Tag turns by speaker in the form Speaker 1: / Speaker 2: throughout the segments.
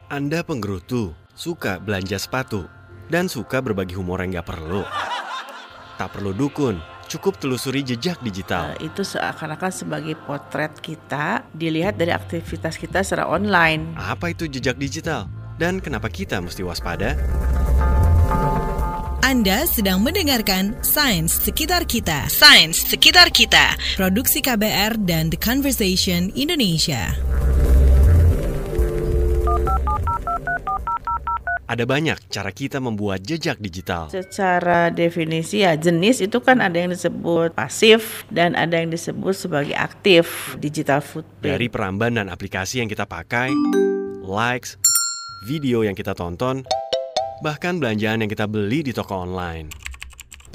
Speaker 1: Anda penggerutu, suka belanja sepatu, dan suka berbagi humor yang gak perlu. Tak perlu dukun, cukup telusuri jejak digital.
Speaker 2: Itu seakan-akan sebagai potret kita dilihat dari aktivitas kita secara online.
Speaker 1: Apa itu jejak digital? Dan kenapa kita mesti waspada?
Speaker 3: Anda sedang mendengarkan Sains Sekitar Kita. Sains Sekitar Kita. Produksi KBR dan The Conversation Indonesia.
Speaker 1: Ada banyak cara kita membuat jejak digital.
Speaker 2: Secara definisi jenis itu kan ada yang disebut pasif dan ada yang disebut sebagai aktif digital footprint.
Speaker 1: Dari perambanan aplikasi yang kita pakai, likes, video yang kita tonton, bahkan belanjaan yang kita beli di toko online.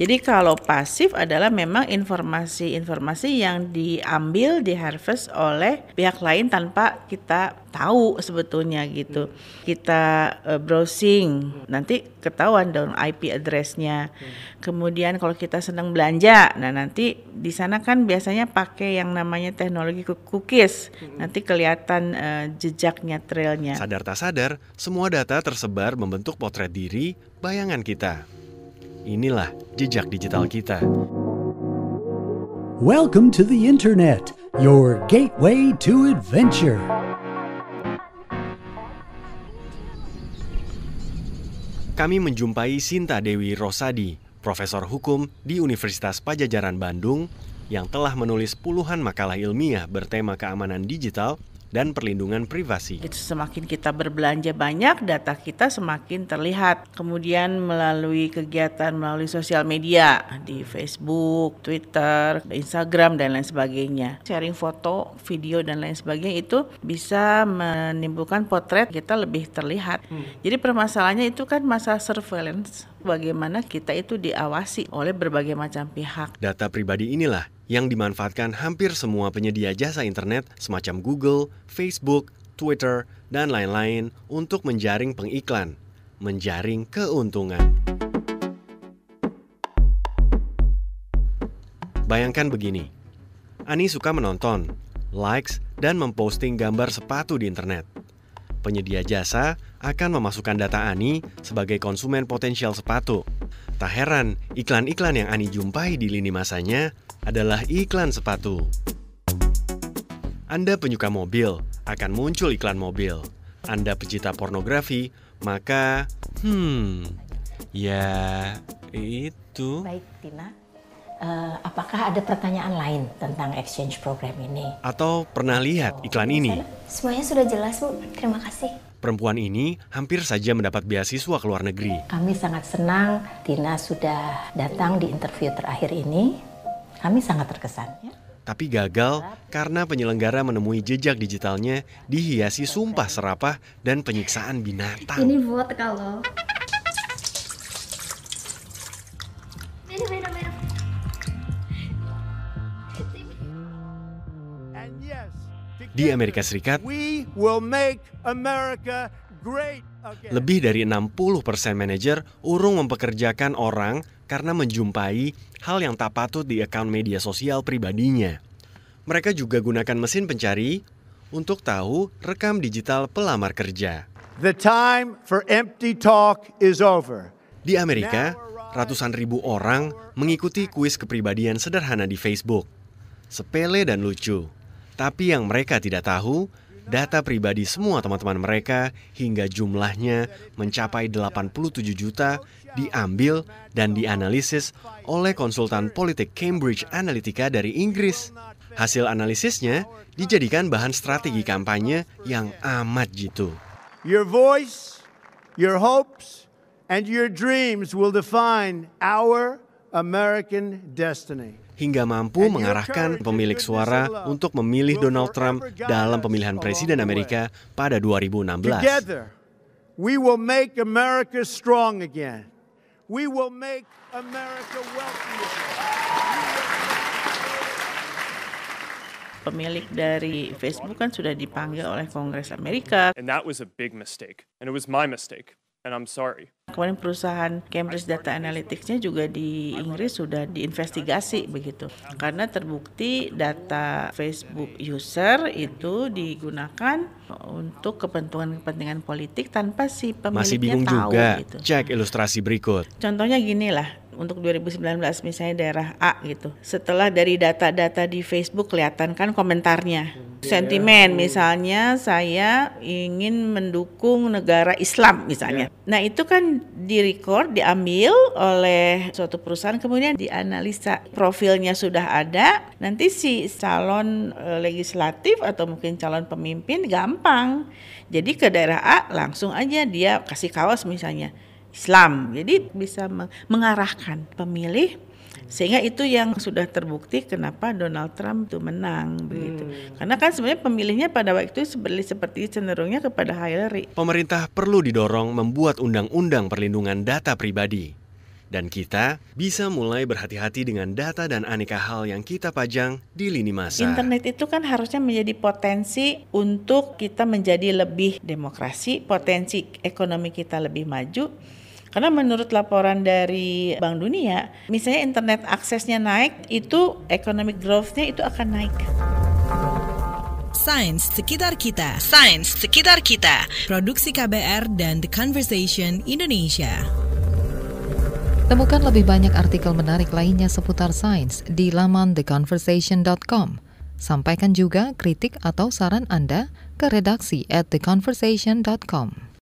Speaker 2: Jadi kalau pasif adalah memang informasi-informasi yang diambil, diharvest oleh pihak lain tanpa kita tahu sebetulnya gitu. Kita browsing, nanti ketahuan dong IP address-nya. Kemudian kalau kita sedang belanja, nah nanti di sana kan biasanya pakai yang namanya teknologi cookies. Nanti kelihatan jejaknya, trailnya.
Speaker 1: Sadar tak sadar, semua data tersebar membentuk potret diri, bayangan kita. Inilah jejak digital kita.
Speaker 4: Welcome to the Internet, your gateway to adventure.
Speaker 1: Kami menjumpai Sinta Dewi Rosadi, Profesor Hukum di Universitas Padjadjaran Bandung, yang telah menulis puluhan makalah ilmiah bertema keamanan digital dan perlindungan privasi.
Speaker 2: Semakin kita berbelanja banyak, data kita semakin terlihat. Kemudian melalui kegiatan melalui sosial media di Facebook, Twitter, Instagram dan lain sebagainya. Sharing foto, video dan lain sebagainya itu bisa menimbulkan potret kita lebih terlihat. Jadi permasalahannya itu kan masalah surveillance. Bagaimana kita itu diawasi oleh berbagai macam pihak.
Speaker 1: Data pribadi inilah yang dimanfaatkan hampir semua penyedia jasa internet semacam Google, Facebook, Twitter, dan lain-lain untuk menjaring pengiklan, menjaring keuntungan. Bayangkan begini, Ani suka menonton, likes, dan memposting gambar sepatu di internet. Penyedia jasa akan memasukkan data Ani sebagai konsumen potensial sepatu. Tak heran, iklan-iklan yang Ani jumpai di lini masanya adalah iklan sepatu. Anda penyuka mobil, akan muncul iklan mobil. Anda pecinta pornografi, maka ya itu.
Speaker 5: Baik, Tina. Apakah ada pertanyaan lain tentang exchange program ini?
Speaker 1: Atau pernah lihat iklan ini?
Speaker 6: Semuanya sudah jelas, Bu. Terima kasih.
Speaker 1: Perempuan ini hampir saja mendapat beasiswa ke luar negeri.
Speaker 5: Kami sangat senang Tina sudah datang di interview terakhir ini. Kami sangat terkesan. Ya?
Speaker 1: Tapi gagal karena penyelenggara menemui jejak digitalnya dihiasi sumpah serapah dan penyiksaan binatang.
Speaker 6: Ini buat kalau.
Speaker 1: Di Amerika Serikat, lebih dari 60% manajer urung mempekerjakan orang karena menjumpai hal yang tak patut di akun media sosial pribadinya. Mereka juga gunakan mesin pencari untuk tahu rekam digital pelamar kerja.
Speaker 7: The time for empty talk is over.
Speaker 1: Di Amerika, ratusan ribu orang mengikuti kuis kepribadian sederhana di Facebook. Sepele dan lucu. Tapi yang mereka tidak tahu, data pribadi semua teman-teman mereka hingga jumlahnya mencapai 87 juta diambil dan dianalisis oleh konsultan politik Cambridge Analytica dari Inggris. Hasil analisisnya dijadikan bahan strategi kampanye yang amat jitu.
Speaker 7: Your voice, your hopes, and your dreams will define our American destiny.
Speaker 1: Hingga mampu mengarahkan pemilik suara untuk memilih Donald Trump dalam pemilihan presiden Amerika pada 2016.
Speaker 7: Together, we will make America strong again. We will make America wealthy again.
Speaker 2: Pemilik dari Facebook kan sudah dipanggil oleh Kongres Amerika.
Speaker 8: And that was a big mistake. And it was my mistake. And I'm sorry.
Speaker 2: Kemudian perusahaan Cambridge Data Analytics-nya juga di Inggris sudah diinvestigasi begitu. Karena terbukti data Facebook user itu digunakan untuk kepentingan politik tanpa si pemiliknya tahu.
Speaker 1: Masih bingung juga?
Speaker 2: Gitu.
Speaker 1: Cek ilustrasi berikut.
Speaker 2: Contohnya gini lah, untuk 2019 misalnya daerah A gitu. Setelah dari data-data di Facebook kelihatan kan komentarnya. Sentimen misalnya saya ingin mendukung negara Islam misalnya. Nah itu kan direcord, diambil oleh suatu perusahaan, kemudian dianalisa profilnya sudah ada. Nanti si calon legislatif atau mungkin calon pemimpin gampang. Jadi ke daerah A langsung aja dia kasih kaos misalnya Islam. Jadi bisa mengarahkan pemilih. Sehingga itu yang sudah terbukti kenapa Donald Trump itu menang begitu. Karena kan sebenarnya pemilihnya pada waktu itu seperti cenderungnya kepada Hillary.
Speaker 1: Pemerintah perlu didorong membuat undang-undang perlindungan data pribadi. Dan kita bisa mulai berhati-hati dengan data dan aneka hal yang kita pajang di lini masa.
Speaker 2: Internet itu kan harusnya menjadi potensi untuk kita menjadi lebih demokrasi, potensi ekonomi kita lebih maju. Karena menurut laporan dari Bank Dunia, misalnya internet aksesnya naik, itu economic growth-nya itu akan naik.
Speaker 3: Sains Sekitar Kita. Sains Sekitar Kita. Produksi KBR dan The Conversation Indonesia.
Speaker 8: Temukan lebih banyak artikel menarik lainnya seputar sains di laman theconversation.com. Sampaikan juga kritik atau saran Anda ke redaksi@theconversation.com.